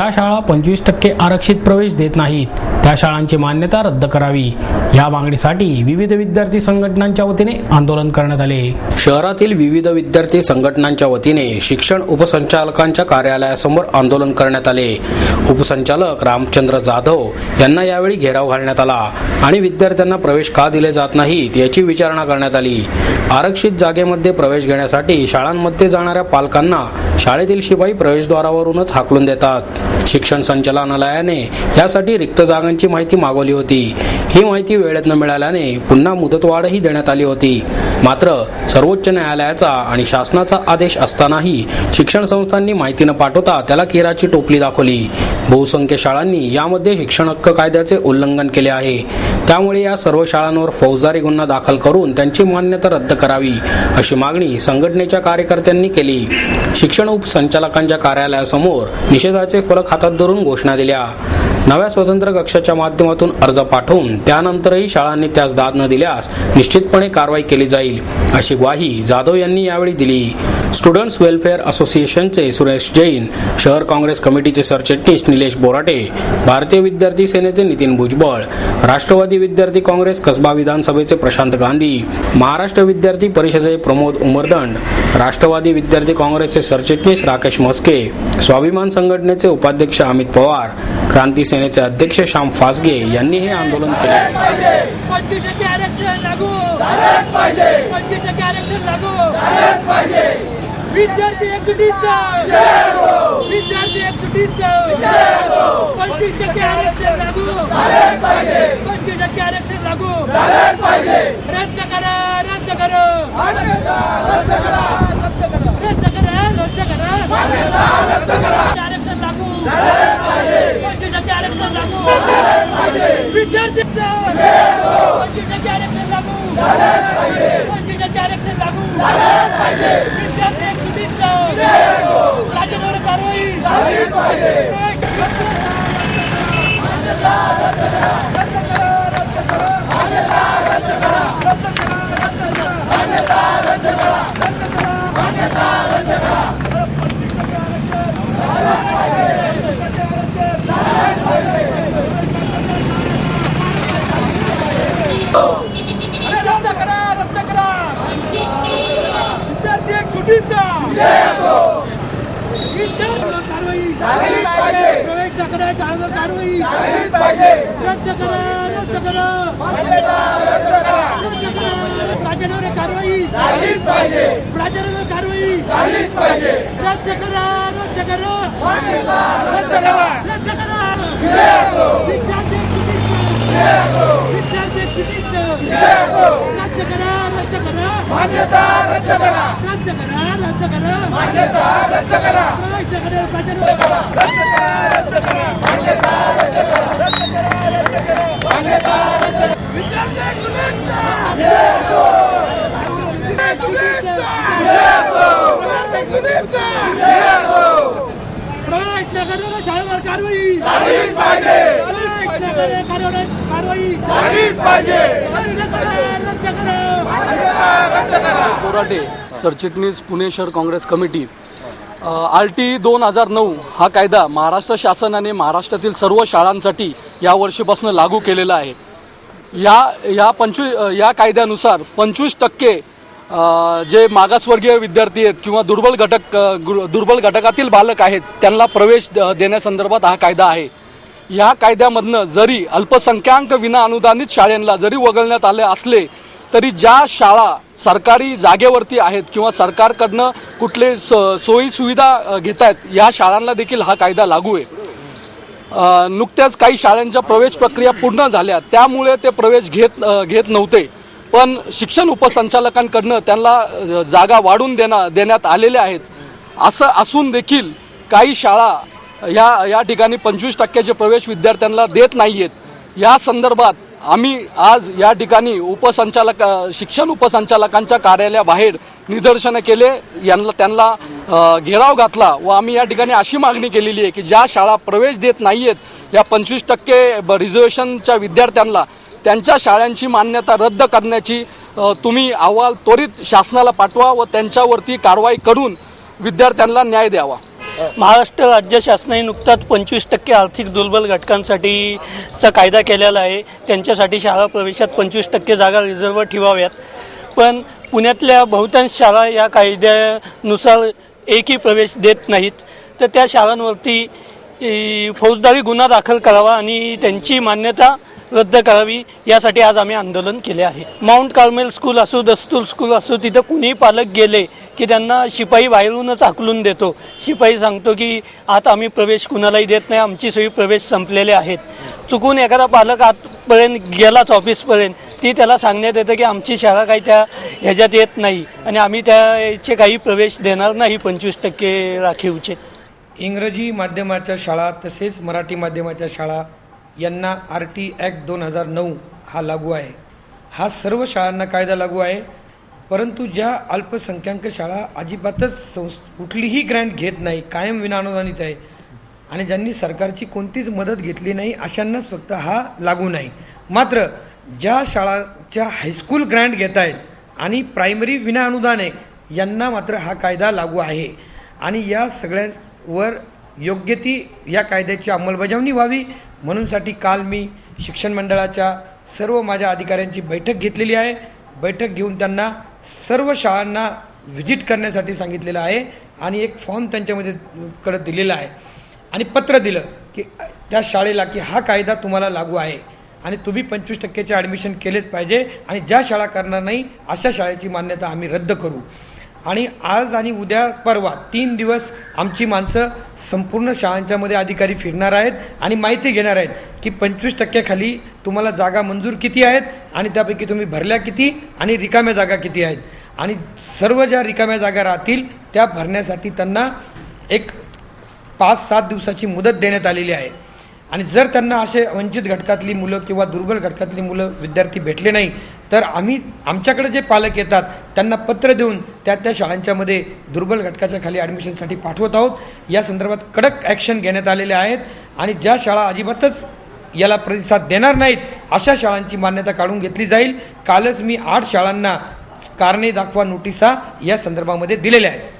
ज्या शाळा 25% आरक्षित प्रवेश देत नाहीत त्या शाळांची मान्यता रद्द करावी या मागणीसाठी विविध विद्यार्थी संघटनांच्या वतीने आंदोलन करण्यात आले। शहरातील विविध विद्यार्थी संघटनांच्या वतीने शिक्षण उपसंचालकांच्या कार्यालयासमोर आंदोलन करण्यात आले। उपसंचालक रामचंद्र जाधव यांना यावेळी घेराव घालण्यात आला आणि विद्यार्थ्यांना प्रवेश का दिले जात नाहीत याची विचारणा करण्यात आली। आरक्षित जागेमध्ये प्रवेश घेण्यासाठी शाळांमध्ये जाणाऱ्या पालकांना शाळेतील शिपाई प्रवेशद्वारावरूनच हाकलून देतात। शिक्षण संचालनालयाने यासाठी रिक्त जागांची माहिती मागवली होती। ही माहिती वेळेत न मिळाल्याने पुन्हा मुदतवाढही देण्यात आली होती। मात्र सर्वोच्च न्यायालयाचा आणि शासनाचा आदेश असतानाही शिक्षण संस्थांनी माहिती न पाठवता त्याला केराची टोपली दाखवली। बहुसंख्य शाळांनी यामध्ये शिक्षण हक्क कायद्याचे उल्लंघन केले आहे। त्यामुळे या सर्व शाळांवर फौजदारी गुन्हा दाखल करून त्यांची मान्यता रद्द करावी अशी मागणी संघटनेच्या कार्यकर्त्यांनी केली। शिक्षण उपसंचालकांच्या कार्यालयासमोर निषेधाचे फलक हातात धरून घोषणा दिल्या। नव्या स्वतंत्र कक्षाच्या माध्यमातून अर्ज पाठवून त्यानंतरही शाळांनी त्यास दाद न दिल्यास निश्चितपणे कारवाई केली जाईल अशी ग्वाही जाधव यांनी यावेळी दिली। स्टुडंट्स वेलफेअर असोसिएशनचे सुरेश जैन, शहर काँग्रेस कमिटीचे सरचिटणीस निलेश बोराटे, भारतीय विद्यार्थी सेनेचे नितीन भुजबळ, राष्ट्रवादी विद्यार्थी काँग्रेस कसबा विधानसभेचे प्रशांत गांधी, महाराष्ट्र विद्यार्थी परिषदेचे प्रमोद उमरदंड, राष्ट्रवादी विद्यार्थी काँग्रेसचे सरचिटणीस राकेश मस्के, स्वाभिमान संघटनेचे उपाध्यक्ष अमित पवार, क्रांती सेनेचे अध्यक्ष श्याम फासगे यांनी हे आंदोलन केले। विद्यार्थी एकजुटीचा विद्यार्थी एकजुटीचा 25% आरक्षण लागू 25% आरक्षण लागू रद्द करा रद्द करा रद्द करा रद्द करा रद्द करा आरक्षण लागू 25% आरक्षण लागू विद्यार्थीचा 25% आरक्षण लागू 25% आरक्षण लागू विद्यार्थी राज्यावर कारवाई झालीच पाहिजे। बोराटे, सरचिटणीस पुणे शहर काँग्रेस कमिटी। RT 2009 हा कायदा महाराष्ट्र शासनाने महाराष्ट्रातील सर्व शाळांसाठी या वर्षीपासून लागू केलेला आहे। या कायद्यानुसार 25% जे मागासवर्गीय विद्यार्थी आहेत किंवा दुर्बल घटकातील बालक आहेत त्यांना प्रवेश देण्यासंदर्भात हा कायदा आहे। या कायद्यामधनं जरी अल्पसंख्याक विना अनुदानित शाळांना जरी वगळण्यात आले असले तरी ज्या शाळा सरकारी जागेवरती आहेत किंवा सरकारकडनं कुठले सोयी सुविधा घेत आहेत या शाळांना देखील हा कायदा लागू आहे। नुकत्याच काही शाळांच्या प्रवेश प्रक्रिया पूर्ण झाल्या त्यामुळे ते प्रवेश घेत नव्हते, पण शिक्षण उपसंचालकांकडनं त्यांना जागा वाढून देण्यात आलेल्या आहेत। असं असून देखील काही शाळा या ठिकाणी 25% प्रवेश विद्यार्थ्यांना देत नाहीयेत। या संदर्भात आम्ही आज या ठिकाणी शिक्षण उपसंचालकांच्या कार्यालयाबाहेर निदर्शनं केले, त्यांना घेराव घातला व आम्ही या ठिकाणी अशी मागणी केलेली आहे की ज्या शाळा प्रवेश देत नाहीयेत या 25% रिझर्वेशनच्या विद्यार्थ्यांना त्यांच्या शाळांची मान्यता रद्द करण्याची तुम्ही अहवाल त्वरित शासनाला पाठवा व त्यांच्यावरती कारवाई करून विद्यार्थ्यांना न्याय द्यावा। महाराष्ट्र राज्य शासनाने नुकताच 25% आर्थिक दुर्बल घटकांसाठीचा कायदा केलेला आहे. त्यांच्यासाठी शाळा प्रवेशात 25% जागा रिझर्व्ह ठेवाव्यात. पण पुण्यातल्या बहुतांश शाळा या कायद्यानुसार एकही प्रवेश देत नाहीत. तर त्या शाळांवरती फौजदारी गुन्हा दाखल करावा आणि त्यांची मान्यता रद्द करावी, यासाठी आज आम्ही आंदोलन केले आहे. माउंट कार्मेल स्कूल असो, दस्तूर स्कूल असो, तिथं कुणी पालक गेले की त्यांना शिपाई बाहेरूनच हाकलून देतो. शिपाई सांगतो की आता आम्ही प्रवेश कुणालाही देत नाही, आमची सगळी प्रवेश संपलेले आहेत. चुकून एखादा पालक आतपर्यंत गेलाच ऑफिसपर्यंत, ती त्याला सांगण्यात येतं की आमची शाळा काही त्या ह्याच्यात येत नाही आणि आम्ही त्याचे काही प्रवेश देणार नाही 25% राखीवचे. इंग्रजी माध्यमाच्या शाळा तसेच मराठी माध्यमाच्या शाळा यांना RT ॲक्ट 2009 हा लागू आहे. हा सर्व शाळांना कायदा लागू आहे. परंतु ज्या अल्पसंख्याक शाळा अजिबातच कुठलीही ग्रँट घेत नाही, कायम विनाअनुदानित आहे आणि ज्यांनी सरकारची कोणतीच मदत घेतली नाही, अशांनाच फक्त हा लागू नाही. मात्र ज्या शाळांच्या हायस्कूल ग्रँट घेत आहेत आणि प्रायमरी विनाअनुदान आहे, यांना मात्र हा कायदा लागू आहे. आणि या सगळ्यांवर योग्य ती या कायद्याची अंमलबजावणी व्हावी म्हणूनसाठी काल मी शिक्षण मंडळाच्या सर्व माझ्या अधिकाऱ्यांची बैठक घेतलेली आहे. बैठक घेऊन त्यांना सर्व शाळांना व्हिजिट करण्यासाठी सांगितलेलं आहे आणि एक फॉर्म त्यांच्यामध्ये कडे दिलेला आहे आणि पत्र दिलं की त्या शाळेला की हा कायदा तुम्हाला लागू आहे आणि तुम्ही 25%चे ॲडमिशन केलेच पाहिजे आणि ज्या शाळा करणार नाही अशा शाळेची मान्यता आम्ही रद्द करू. आणि आज आणि उद्या परवा 3 दिवस आमची माणसं संपूर्ण शाळांच्यामध्ये अधिकारी फिरणार आहेत आणि माहिती घेणार आहेत की 25% खाली तुम्हाला जागा मंजूर किती आहेत आणि त्यापैकी तुम्ही भरल्या किती आणि रिकाम्या जागा किती आहेत. आणि सर्व ज्या रिकाम्या जागा राहतील त्या भरण्यासाठी त्यांना एक 5-7 दिवसाची मुदत देण्यात आलेली आहे. आणि जर त्यांना असे वंचित घटकातली मुलं किंवा दुर्बल घटकातली मुलं विद्यार्थी भेटले नाही तर आम्ही आमच्याकडे जे पालक येतात त्यांना पत्र देऊन त्या शाळांच्यामध्ये दुर्बल घटकाच्या खाली ॲडमिशनसाठी पाठवत आहोत. या संदर्भात कडक ॲक्शन घेण्यात आलेले आहेत आणि ज्या शाळा अजिबातच याला प्रतिसाद देणार नाहीत अशा शाळांची मान्यता काढून घेतली जाईल. कालच मी 8 शाळांना कारणे दाखवा नोटिसा या संदर्भामध्ये दिलेल्या आहेत.